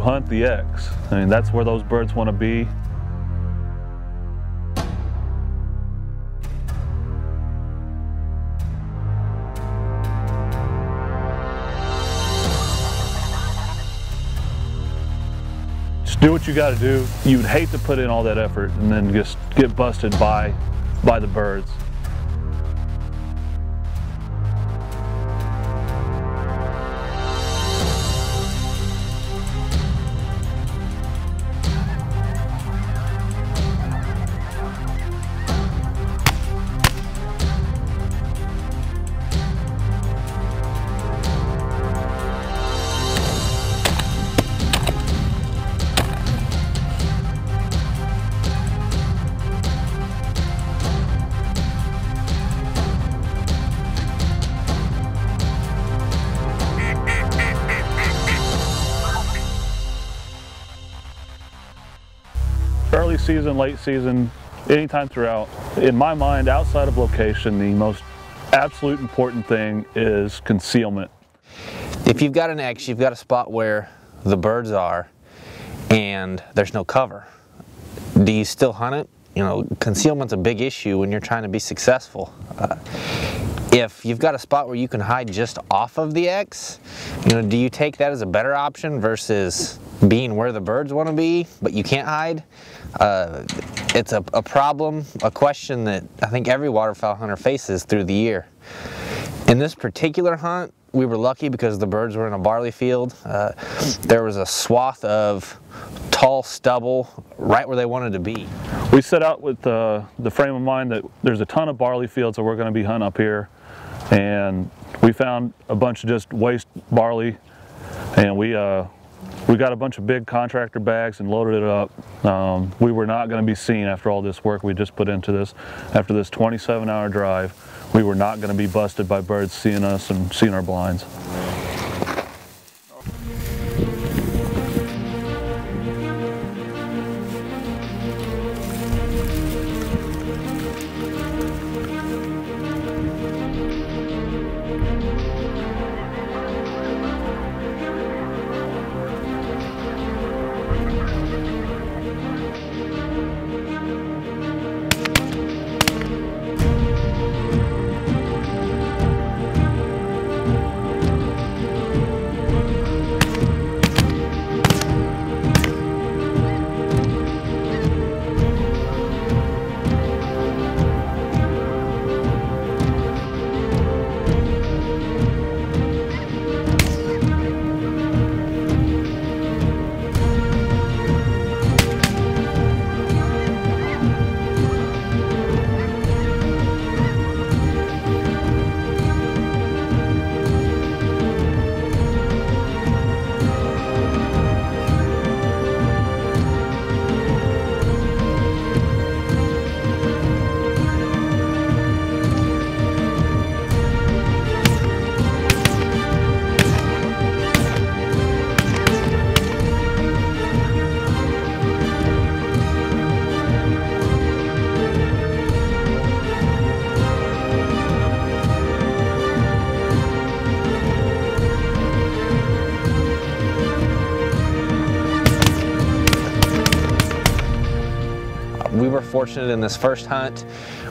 hunt the eggs. I mean, that's where those birds want to be. Just do what you got to do. You would hate to put in all that effort and then just get busted by the birds. Early season, late season, anytime throughout, in my mind, outside of location, the most absolute important thing is concealment. If you've got an X, you've got a spot where the birds are and there's no cover. Do you still hunt it? You know, concealment's a big issue when you're trying to be successful. If you've got a spot where you can hide just off of the X, you know, do you take that as a better option versus being where the birds want to be, but you can't hide? It's a problem, a question that I think every waterfowl hunter faces through the year. In this particular hunt, we were lucky because the birds were in a barley field. There was a swath of tall stubble right where they wanted to be. We set out with the frame of mind that there's a ton of barley fields that we're going to be hunting up here, and we found a bunch of just waste barley, and we got a bunch of big contractor bags and loaded it up. We were not going to be seen after all this work we just put into this. After this 27-hour drive, we were not going to be busted by birds seeing us and seeing our blinds. We were fortunate in this first hunt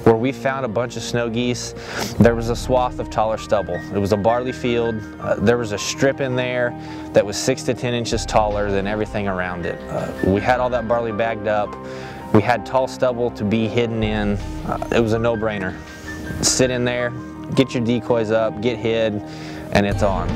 where we found a bunch of snow geese. There was a swath of taller stubble. It was a barley field. There was a strip in there that was 6 to 10 inches taller than everything around it. We had all that barley bagged up. We had tall stubble to be hidden in. It was a no-brainer. Sit in there, get your decoys up, get hid, and it's on.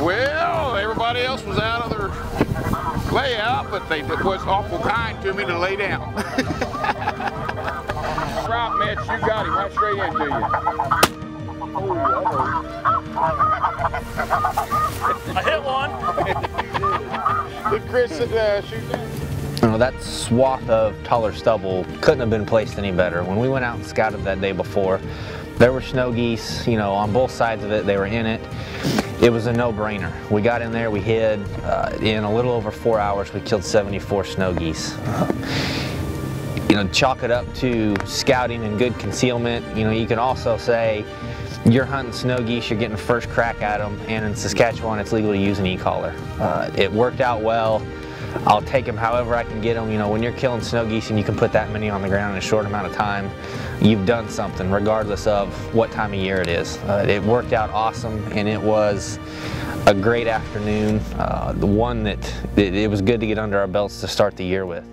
Well, everybody else was out of their layout, but they was awful kind to me to lay down. Right, Mitch, you got him right straight into you. I hit one. Did Chris shoot that? You know, that swath of taller stubble couldn't have been placed any better. When we went out and scouted that day before, there were snow geese, you know, on both sides of it. They were in it. It was a no-brainer. We got in there, we hid. In a little over 4 hours, we killed 74 snow geese. You know, chalk it up to scouting and good concealment. You know, you can also say you're hunting snow geese, you're getting first crack at them, and in Saskatchewan, it's legal to use an e-collar. It worked out well. I'll take them however I can get them. You know, when you're killing snow geese and you can put that many on the ground in a short amount of time, you've done something regardless of what time of year it is. It worked out awesome, and it was a great afternoon. The one that it was good to get under our belts to start the year with.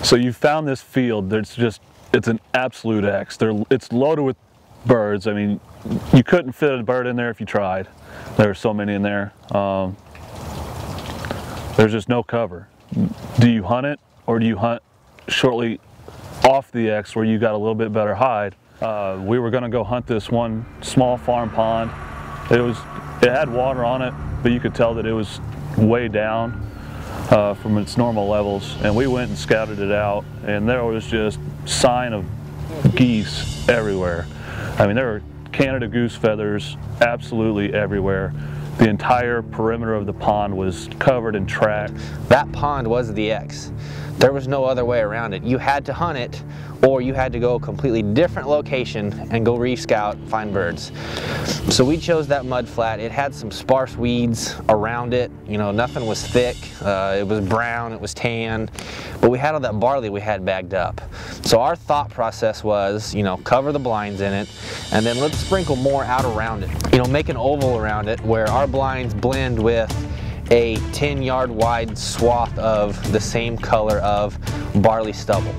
So you found this field that's just, it's an absolute X. It's loaded with birds. I mean, you couldn't fit a bird in there if you tried. There are so many in there. There's just no cover. Do you hunt it, or do you hunt shortly off the X where you got a little bit better hide? We were gonna go hunt this one small farm pond. It had water on it, but you could tell that it was way down from its normal levels, and we went and scouted it out, and there was just sign of geese everywhere. I mean, there were Canada Goose feathers absolutely everywhere. The entire perimeter of the pond was covered in track. That pond was the X. There was no other way around it. You had to hunt it, or you had to go a completely different location and go re-scout, find birds. So we chose that mud flat. It had some sparse weeds around it. You know, nothing was thick. It was brown, it was tan, but we had all that barley we had bagged up. So our thought process was, you know, cover the blinds in it, and then let's sprinkle more out around it. You know, make an oval around it where our blinds blend with a 10-yard wide swath of the same color of barley stubble.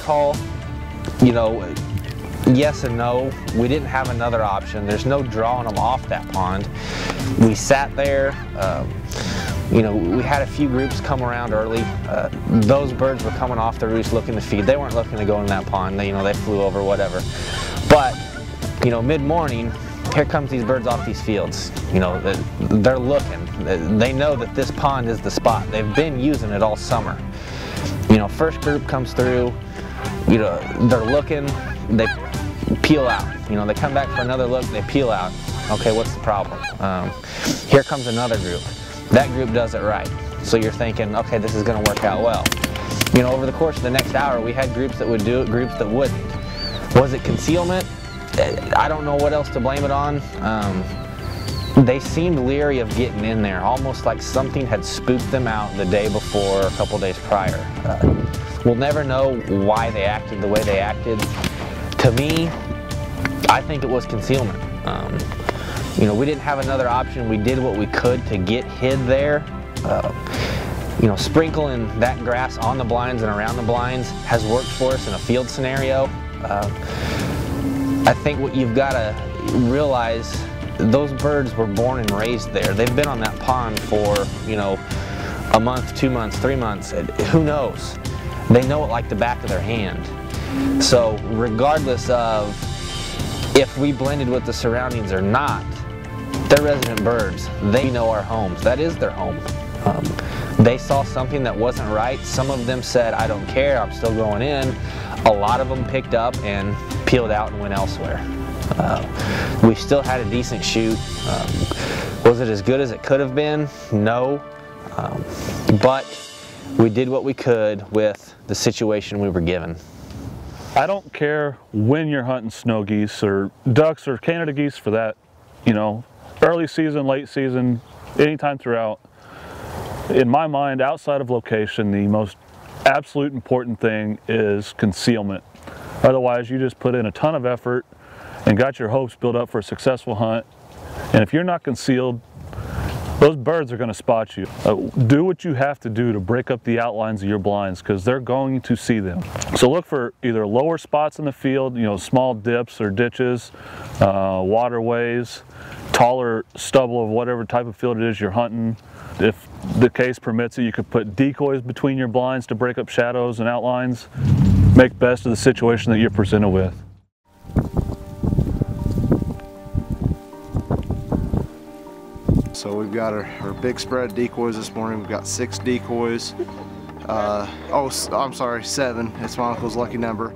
Call, you know, yes and no. We didn't have another option. There's no drawing them off that pond. We sat there. You know, we had a few groups come around early. Those birds were coming off the roost looking to feed. They weren't looking to go in that pond. They, you know, they flew over, whatever. But, you know, mid-morning, here comes these birds off these fields. You know, they're looking. They know that this pond is the spot. They've been using it all summer. You know, first group comes through. You know, they're looking, they peel out. You know, they come back for another look, they peel out. Okay, what's the problem? Here comes another group. That group does it right. So you're thinking, okay, this is gonna work out well. You know, over the course of the next hour, we had groups that would do it, groups that wouldn't. Was it concealment? I don't know what else to blame it on. They seemed leery of getting in there, almost like something had spooked them out the day before or a couple days prior. We'll never know why they acted the way they acted. To me, I think it was concealment. You know, we didn't have another option. We did what we could to get hid there. You know, sprinkling that grass on the blinds and around the blinds has worked for us in a field scenario. I think what you've got to realize, those birds were born and raised there. They've been on that pond for, you know, a month, 2 months, 3 months, who knows? They know it like the back of their hand. So regardless of if we blended with the surroundings or not, they're resident birds. They know our homes. That is their home. They saw something that wasn't right. Some of them said, I don't care, I'm still going in. A lot of them picked up and peeled out and went elsewhere. We still had a decent shoot. Was it as good as it could have been? No. But we did what we could with the situation we were given. I don't care when you're hunting snow geese or ducks or Canada geese for that, you know, early season, late season, anytime throughout. In my mind, outside of location, the most absolute important thing is concealment. Otherwise, you just put in a ton of effort and got your hopes built up for a successful hunt. And if you're not concealed, those birds are going to spot you. Do what you have to do to break up the outlines of your blinds, because they're going to see them. So look for either lower spots in the field, you know, small dips or ditches, waterways, taller stubble of whatever type of field it is you're hunting. If the case permits it, you could put decoys between your blinds to break up shadows and outlines. Make best of the situation that you're presented with. So we've got our big spread decoys this morning. We've got 6 decoys. Oh, I'm sorry, 7. It's my uncle's lucky number.